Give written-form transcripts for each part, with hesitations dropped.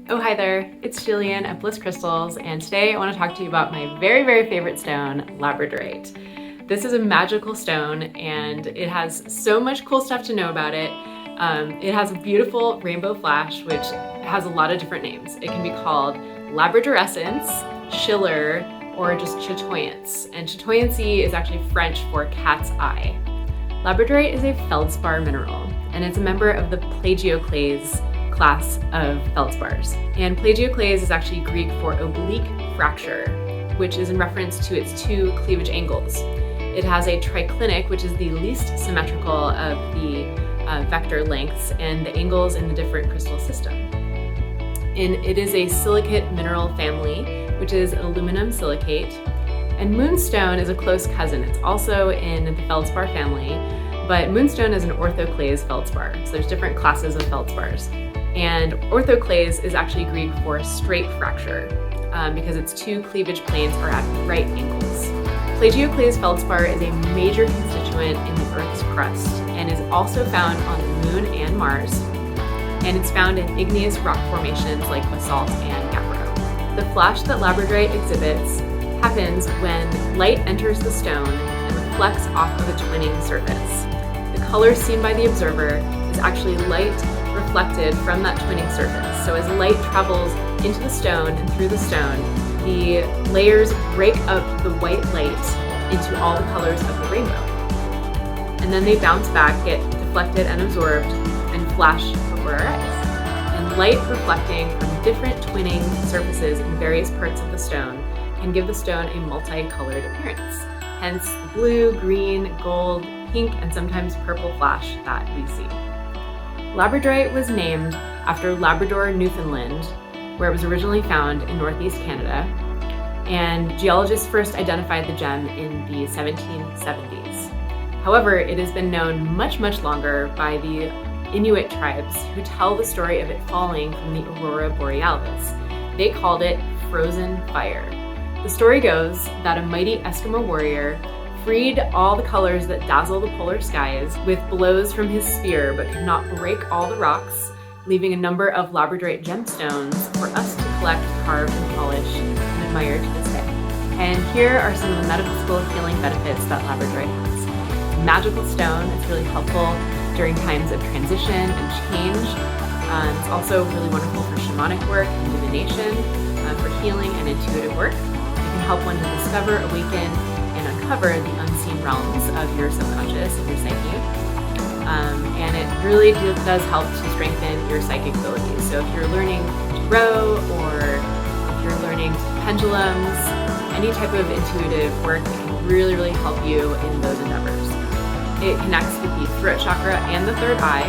Oh, hi there, it's Jillian at Bliss Crystals, and today I want to talk to you about my very, very favorite stone, Labradorite. This is a magical stone, and it has so much cool stuff to know about it. It has a beautiful rainbow flash, which has a lot of different names. It can be called Labradorescence, Schiller, or just chatoyance. And chatoyancy is actually French for cat's eye. Labradorite is a feldspar mineral, and it's a member of the plagioclase class of feldspars. And plagioclase is actually Greek for oblique fracture, which is in reference to its two cleavage angles. It has a triclinic, which is the least symmetrical of the vector lengths and the angles in the different crystal system. And it is a silicate mineral family, which is an aluminum silicate. And moonstone is a close cousin. It's also in the feldspar family, but moonstone is an orthoclase feldspar. So there's different classes of feldspars. And orthoclase is actually Greek for straight fracture because its two cleavage planes are at right angles. Plagioclase feldspar is a major constituent in the Earth's crust and is also found on the Moon and Mars. And it's found in igneous rock formations like basalt and gabbro. The flash that Labradorite exhibits happens when light enters the stone and reflects off of a twinning surface. The color seen by the observer is actually light reflected from that twinning surface. So as light travels into the stone and through the stone, the layers break up the white light into all the colors of the rainbow. And then they bounce back, get deflected and absorbed, and flash before our eyes. And light reflecting from different twinning surfaces in various parts of the stone can give the stone a multicolored appearance. Hence the blue, green, gold, pink, and sometimes purple flash that we see. Labradorite was named after Labrador, Newfoundland, where it was originally found in northeast Canada, and geologists first identified the gem in the 1770s. However, it has been known much, much longer by the Inuit tribes who tell the story of it falling from the Aurora Borealis. They called it frozen fire. The story goes that a mighty Eskimo warrior freed all the colors that dazzle the polar skies with blows from his spear, but could not break all the rocks, leaving a number of Labradorite gemstones for us to collect, carve, and polish, and admire to this day. And here are some of the medical school healing benefits that Labradorite has. It's a magical stone. It's really helpful during times of transition and change. It's also really wonderful for shamanic work and divination, for healing and intuitive work. It can help one to discover, awaken, and uncover the unseen realms of your subconscious and your psyche. And it really does help to strengthen your psychic abilities. So if you're learning tarot, or if you're learning pendulums, any type of intuitive work, it can really, really help you in those endeavors. It connects with the throat chakra and the third eye,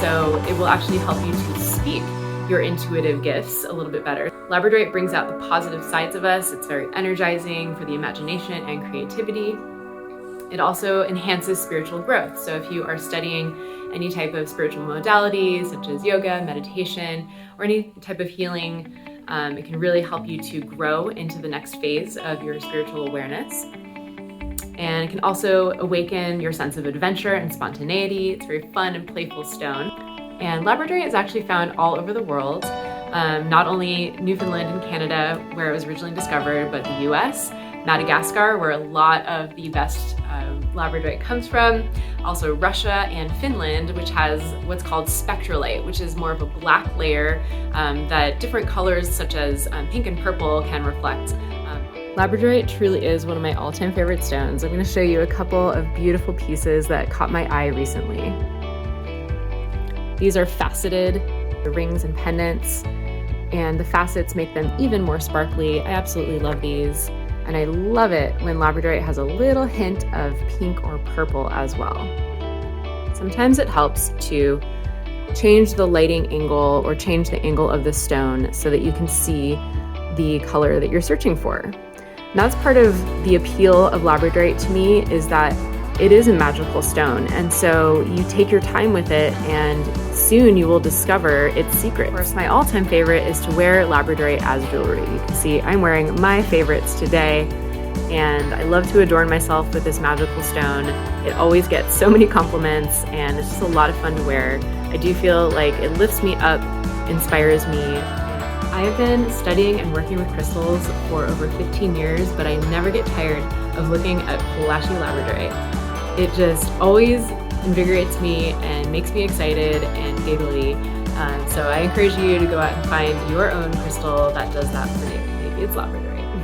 so it will actually help you to speak your intuitive gifts a little bit better. Labradorite brings out the positive sides of us. It's very energizing for the imagination and creativity. It also enhances spiritual growth. So if you are studying any type of spiritual modalities, such as yoga, meditation, or any type of healing, it can really help you to grow into the next phase of your spiritual awareness. And it can also awaken your sense of adventure and spontaneity. It's a very fun and playful stone. And Labradorite is actually found all over the world, not only Newfoundland and Canada, where it was originally discovered, but the US, Madagascar, where a lot of the best Labradorite comes from, also Russia and Finland, which has what's called spectralite, which is more of a black layer that different colors such as pink and purple can reflect. Labradorite truly is one of my all-time favorite stones. I'm going to show you a couple of beautiful pieces that caught my eye recently. These are faceted rings and pendants, and the facets make them even more sparkly. I absolutely love these, and I love it when Labradorite has a little hint of pink or purple as well. Sometimes it helps to change the lighting angle or change the angle of the stone so that you can see the color that you're searching for. And that's part of the appeal of Labradorite to me, is that it is a magical stone, and so you take your time with it and soon you will discover its secrets. Of course, my all-time favorite is to wear Labradorite as jewelry. You can see I'm wearing my favorites today, and I love to adorn myself with this magical stone. It always gets so many compliments, and it's just a lot of fun to wear. I do feel like it lifts me up, inspires me, I have been studying and working with crystals for over 15 years, but I never get tired of looking at flashy Labradorite. It just always invigorates me and makes me excited and giggly. So I encourage you to go out and find your own crystal that does that for you. Maybe it's Labradorite.